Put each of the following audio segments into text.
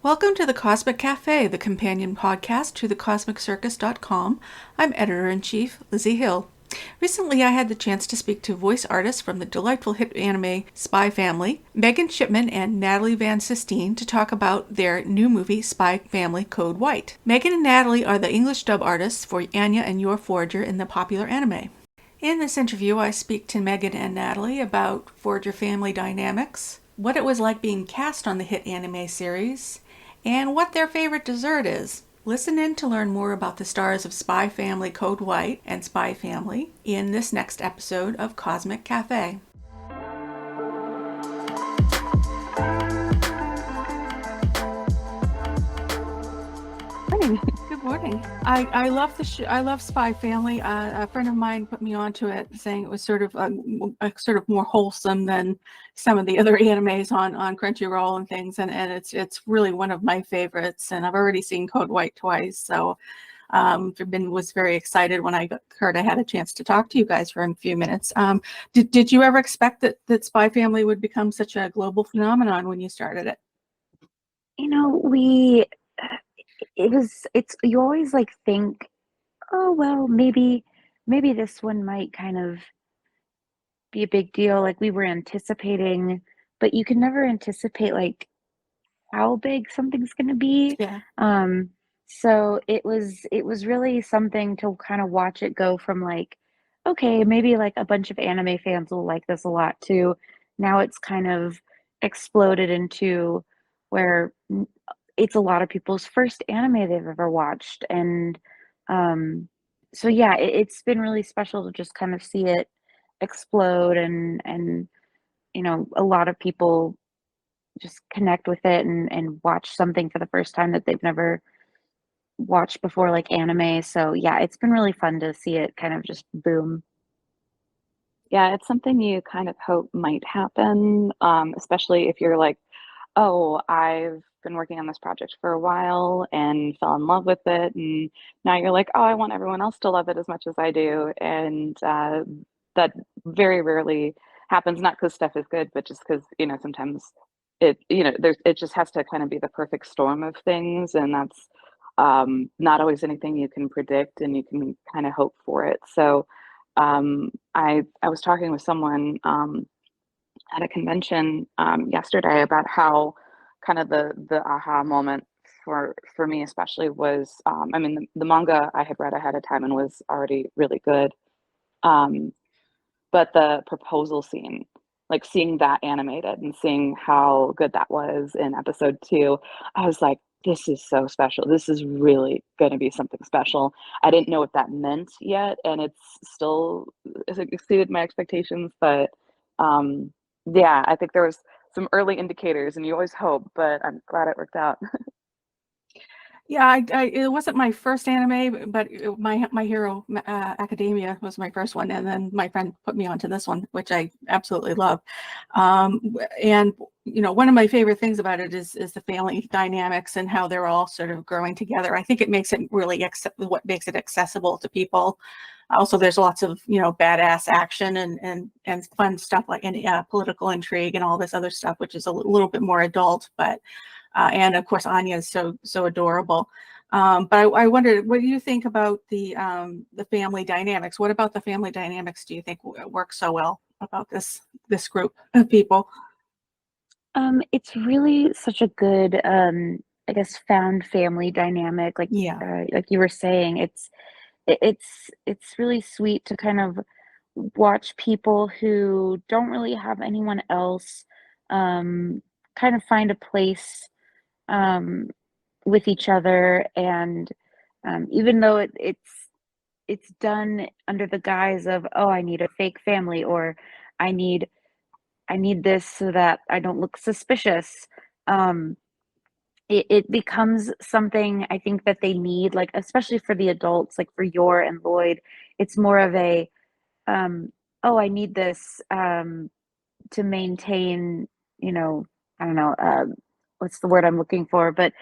Welcome to the Cosmic Cafe, the companion podcast to thecosmiccircus.com. I'm editor-in-chief Lizzie Hill. Recently, I had the chance to speak to voice artists from the delightful hit anime Spy Family, Megan Shipman and Natalie Van Sistine, to talk about their new movie Spy Family Code White. Megan and Natalie are the English dub artists for Anya and Yor Forger in the popular anime. In this interview, I speak to Megan and Natalie about Forger family dynamics, what it was like being cast on the hit anime series, and what their favorite dessert is. Listen in to learn more about the stars of Spy Family Code White and Spy Family in this next episode of Cosmic Cafe. Morning. Good morning. I love I love Spy Family. A friend of mine put me onto it, saying it was sort of sort of more wholesome than some of the other animes on Crunchyroll and things, and it's really one of my favorites. And I've already seen Code White twice, so was very excited when I heard I had a chance to talk to you guys for a few minutes. Did you ever expect that Spy Family would become such a global phenomenon when you started it? We it's you always like think, oh well, maybe this one might kind of be a big deal. Like we were anticipating, but you can never anticipate like how big something's gonna be. Yeah. So it was really something to kind of watch it go from like, okay, maybe like a bunch of anime fans will like this a lot too. Now it's kind of exploded into where it's a lot of people's first anime they've ever watched. And so yeah, it's been really special to just kind of see it explode and a lot of people just connect with it and watch something for the first time that they've never watched before, like anime. So yeah, it's been really fun to see it kind of just boom. Yeah, it's something you kind of hope might happen, especially if you're like, oh, I've been working on this project for a while and fell in love with it. And now you're like, oh, I want everyone else to love it as much as I do. And that very rarely happens, not because stuff is good, but just because, sometimes it just has to kind of be the perfect storm of things. And that's not always anything you can predict and you can kind of hope for it. So I was talking with someone at a convention yesterday about how kind of the aha moment for me especially was I mean the manga I had read ahead of time and was already really good, um, but the proposal scene, like seeing that animated and seeing how good that was in episode 2, I was like, this is so special. This is really going to be something special. I didn't know what that meant yet, and it's exceeded my expectations. But yeah, I think there was some early indicators, and you always hope, but I'm glad it worked out. Yeah, it wasn't my first anime, but My Hero Academia was my first one, and then my friend put me onto this one, which I absolutely love. And one of my favorite things about it is the family dynamics and how they're all sort of growing together. I think it makes it really what makes it accessible to people. Also, there's lots of badass action and fun stuff like any political intrigue and all this other stuff, which is a little bit more adult, but. And of course, Anya is so adorable. But I wondered, what do you think about the family dynamics? What about the family dynamics do you think works so well about this group of people? It's really such a good, I guess, found family dynamic. Yeah. Like you were saying, it's really sweet to kind of watch people who don't really have anyone else, um, kind of find a place um, with each other. And even though it's done under the guise of, oh, I need a fake family, or I need I need this so that I don't look suspicious. Um, it becomes something I think that they need, like especially for the adults, like for Yor and Lloyd. It's more of a oh, I need this to maintain, you know, I don't know, what's the word I'm looking for, but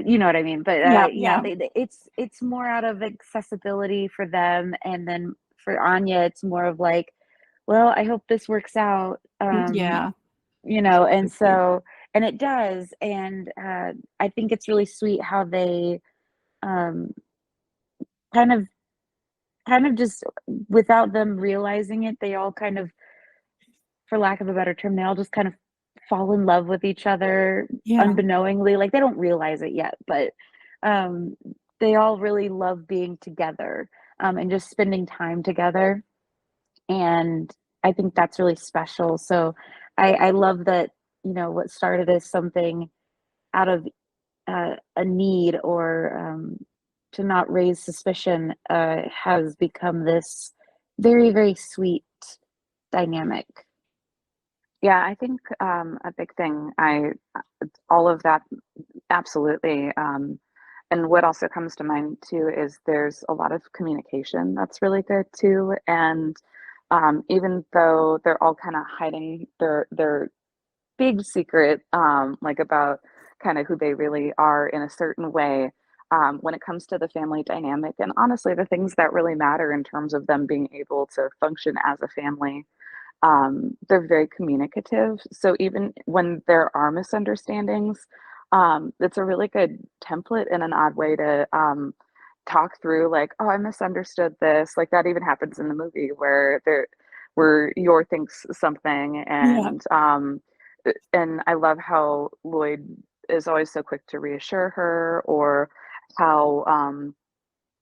you know what I mean. But Yeah, yeah, yeah. it's more out of accessibility for them, and then for Anya, it's more of like, well, I hope this works out. Yeah. And so and it does, and I think it's really sweet how they um, kind of just without them realizing it, they all kind of, for lack of a better term, they all just kind of fall in love with each other Yeah. unbeknowingly. Like they don't realize it yet, but um, they all really love being together and just spending time together. And I think that's really special. So I love that, you know, what started as something out of a need or to not raise suspicion has become this very, very sweet dynamic. Yeah, I think a big thing, all of that, absolutely. And what also comes to mind too is there's a lot of communication that's really good too. And even though they're all kind of hiding their big secret, like about kind of who they really are in a certain way, when it comes to the family dynamic, and honestly, the things that really matter in terms of them being able to function as a family, they're very communicative. So even when there are misunderstandings, it's a really good template in an odd way to talk through, like, oh, I misunderstood this. Like that even happens in the movie where Yor thinks something, Yeah. and I love how Lloyd is always so quick to reassure her, or how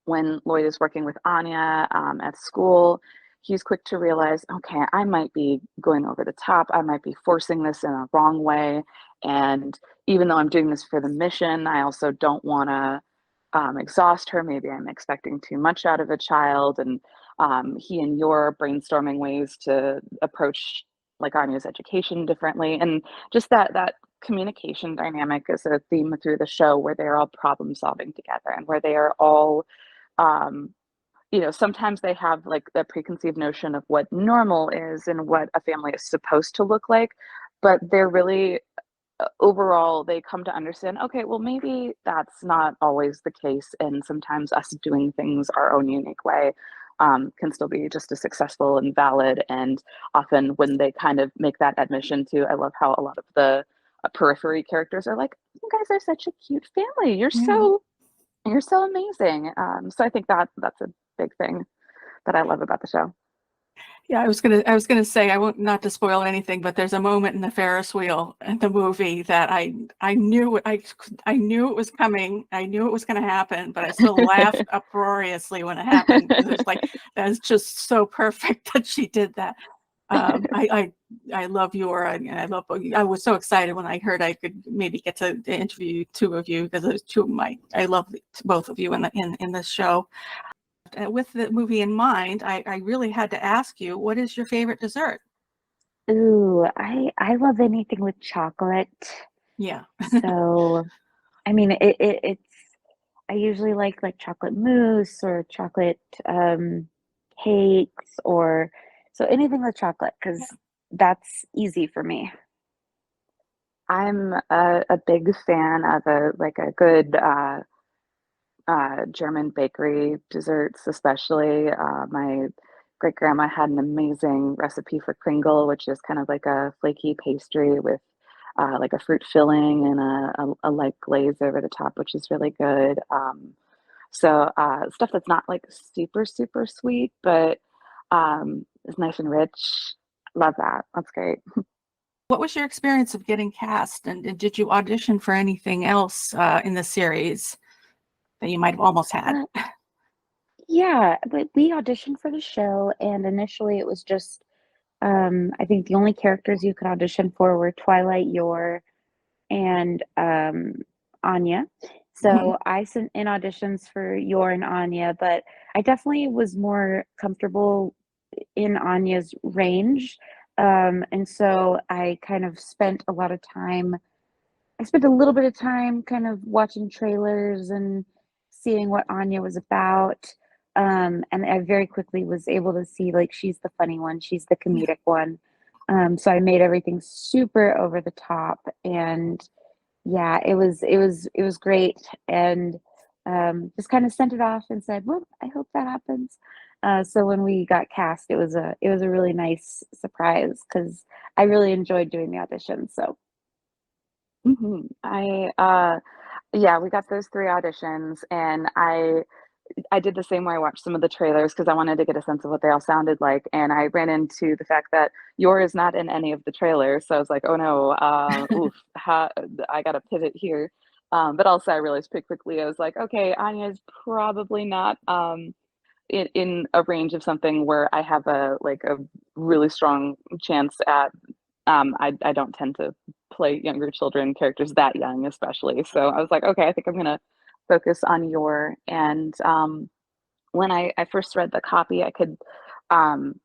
when Lloyd is working with Anya at school, he's quick to realize, okay, I might be going over the top. I might be forcing this in a wrong way. And even though I'm doing this for the mission, I also don't want to exhaust her. Maybe I'm expecting too much out of a child. And he and Yor are brainstorming ways to approach like Anya's education differently. And just that communication dynamic is a theme through the show, where they're all problem solving together, and where they are all um, sometimes they have like the preconceived notion of what normal is and what a family is supposed to look like, but they're really overall, they come to understand, okay, well, maybe that's not always the case. And sometimes us doing things our own unique way can still be just as successful and valid. And often when they kind of make that admission to, I love how a lot of the periphery characters are like, you guys are such a cute family. Yeah. You're so amazing. So I think that's a big thing that I love about the show. Yeah, I was gonna say, I won't, not to spoil anything, but there's a moment in the Ferris wheel in the movie that I knew I knew it was coming. I knew it was going to happen, but I still laughed uproariously when it happened, because it's like, that is just so perfect that she did that. I love Yor, and I was so excited when I heard I could maybe get to interview two of you, because there's two of I love both of you in this show. With the movie in mind, I really had to ask you, what is your favorite dessert? Ooh, I love anything with chocolate. Yeah. So, I mean, it's I usually like chocolate mousse or chocolate cakes, or so anything with chocolate, because that's easy for me. I'm a big fan of a good German bakery desserts, especially. My great grandma had an amazing recipe for Kringle, which is kind of like a flaky pastry with like a fruit filling and a light glaze over the top, which is really good. So stuff that's not like super, super sweet, but is nice and rich. Love that. That's great. What was your experience of getting cast, and did you audition for anything else in the series that you might have almost had? Uh, yeah, but we auditioned for the show, and initially it was just I think the only characters you could audition for were Twilight, Yor, and Anya. Mhm. So I sent in auditions for Yor and Anya, but I definitely was more comfortable in Anya's range. And so I kind of spent a lot of time, I spent a little bit of time kind of watching trailers and seeing what Anya was about. And I very quickly was able to see like she's the funny one, she's the Yeah. comedic one. So I made everything super over the top, and yeah, it was great, and just kind of sent it off and said, "Well, I hope that happens." So when we got cast, it was a really nice surprise, because I really enjoyed doing the audition. So Yeah, we got those 3 auditions, and I did the same way. I watched some of the trailers because I wanted to get a sense of what they all sounded like, and I ran into the fact that Yor is not in any of the trailers, so I was like, "Oh no, oof, I gotta pivot here." But also I realized pretty quickly, I was like, "Okay, Anya is probably not, in a range of something where I have a really strong chance at." I don't tend to play younger children characters that young, especially. So I was like, okay, I think I'm gonna focus on Yor. And when I first read the copy, I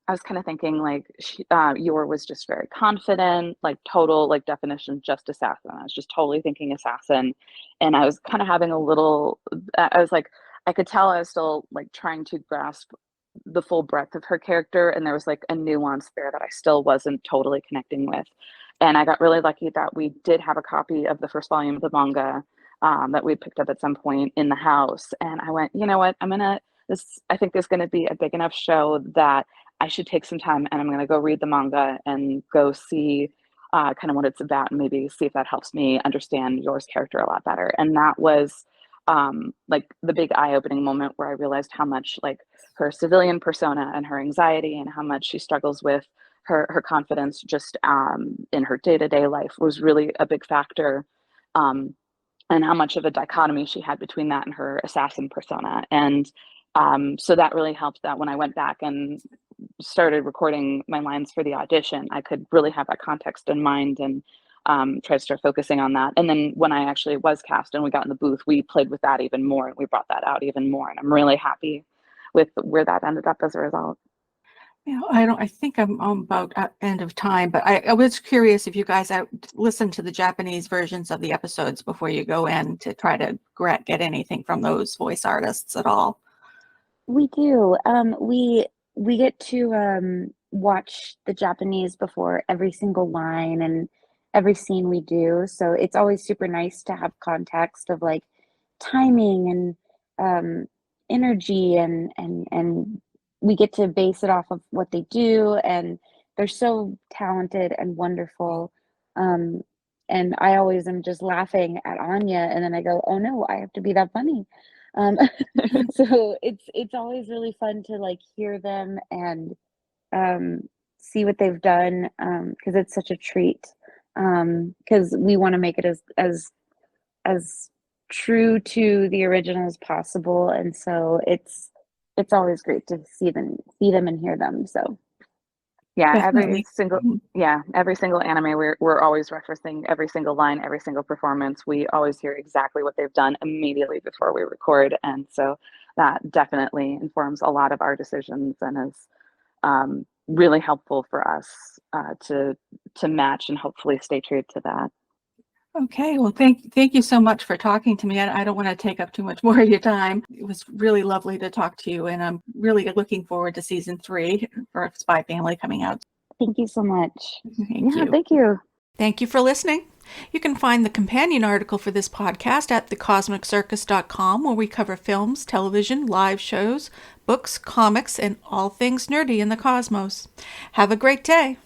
was kind of thinking like Yor was just very confident, like total like definition just assassin. I was just totally thinking assassin, and I was kind of having a little. I was like, I could tell I was still like trying to grasp the full breadth of her character, and there was like a nuance there that I still wasn't totally connecting with. And I got really lucky that we did have a copy of the first volume of the manga that we picked up at some point in the house, and I went, you know what, I'm gonna this. I think there's going to be a big enough show that I should take some time, and I'm going to go read the manga and go see kind of what it's about, and maybe see if that helps me understand Yor's character a lot better. And that was like the big eye-opening moment where I realized how much like her civilian persona and her anxiety and how much she struggles with her confidence just in her day-to-day life was really a big factor, um, and how much of a dichotomy she had between that and her assassin persona. And so that really helped, that when I went back and started recording my lines for the audition, I could really have that context in mind, and try to start focusing on that. And then when I actually was cast and we got in the booth, we played with that even more, and we brought that out even more. And I'm really happy with where that ended up as a result. You know, I think I'm about at end of time, but I was curious if you guys listened to the Japanese versions of the episodes before you go in to try to get anything from those voice artists at all. We do. We get to watch the Japanese before every single line and every scene we do. So it's always super nice to have context of like timing and energy and we get to base it off of what they do, and they're so talented and wonderful. Um, and I always am just laughing at Anya, and then I go, "Oh no, I have to be that funny." Um, so it's always really fun to like hear them and see what they've done, because it's such a treat. Because we want to make it as true to the original as possible, and so it's always great to see them and hear them. So Yeah, Definitely. Mhm. every single anime, we're always referencing every single line, every single performance. We always hear exactly what they've done immediately before we record, and so that definitely informs a lot of our decisions and is really helpful for us to match and hopefully stay true to that. Okay, well, thank you so much for talking to me. I don't want to take up too much more of your time. It was really lovely to talk to you, and I'm really looking forward to season 3 for Spy Family coming out. thank you so much. Thank Yeah, you. thank you. Thank you for listening. You can find the companion article for this podcast at thecosmiccircus.com, where we cover films, television, live shows, books, comics, and all things nerdy in the cosmos. Have a great day.